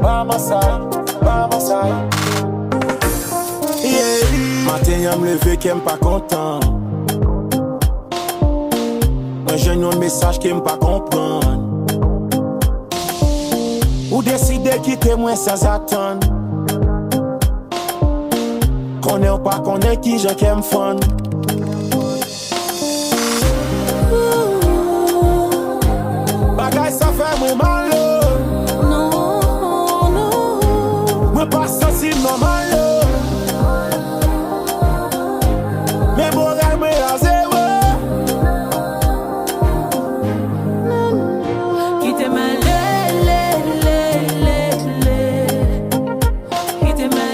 by my side, by my side. Yeah. Matin, y'a me lever qui m'pas content. Un jeune un message qui m'pas comprendre. Ou décider quitter moi sans attendre. Connais ou pas connais qui j'ai qui me fun. Bagay ça fait moi mal. Non, non. Moi pas sensible normal. Mais moral me à zéro. Quitte ma quitte ma quitte ma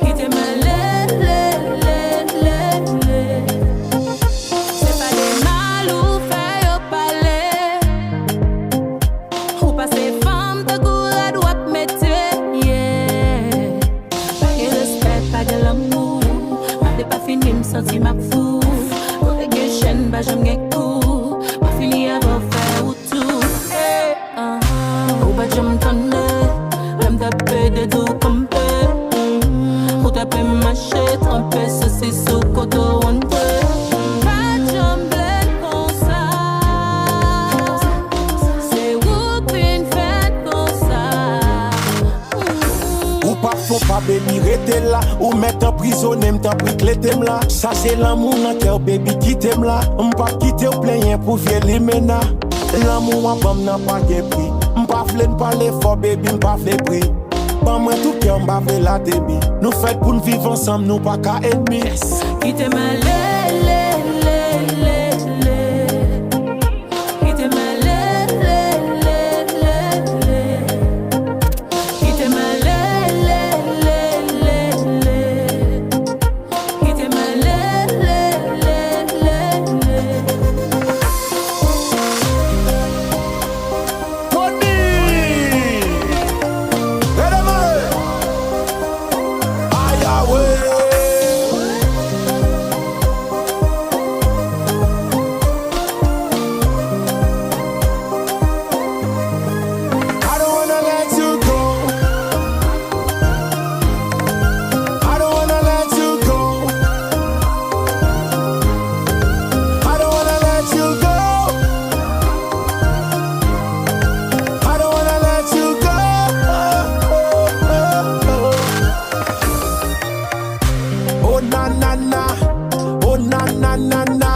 quitte ma c'est pas des mal ou fait au palais ou passer femme de goût à droite mettre yeah pas de respect pas de l'amour pas de pas fini me sentir ma fou pour que chaîne bah j'aime get coup pas fini avant faire ou tout ou pas j'aime tonner j'aime taper de tout comme ou taper marcher tremper ceci sous coteau on pas j'aime bled comme ça c'est où qu'une fête comme ça Ou pas faut pas baby rester là. Ou mettre en prison m't'a pris clé t'aime là. Ça c'est l'amour dans cœur baby qui t'aime là. M'pas quitter ou plein pour vieux les mena. L'amour en pomme n'a pas de prix. M'pas vle n'parler fort baby m'pas vle prix. Pas moi tout cœur m'pas vle la débit. Nous fait pour nous vivre ensemble nous pas qu'à ennemis. quitte ma quitte ma quitte ma quitte ma Tony! Aïe ah ouais! I don't wanna let you go. I don't wanna let you go. I don't wanna let you go. I don't wanna let you go. Oh na na na, oh na na na na.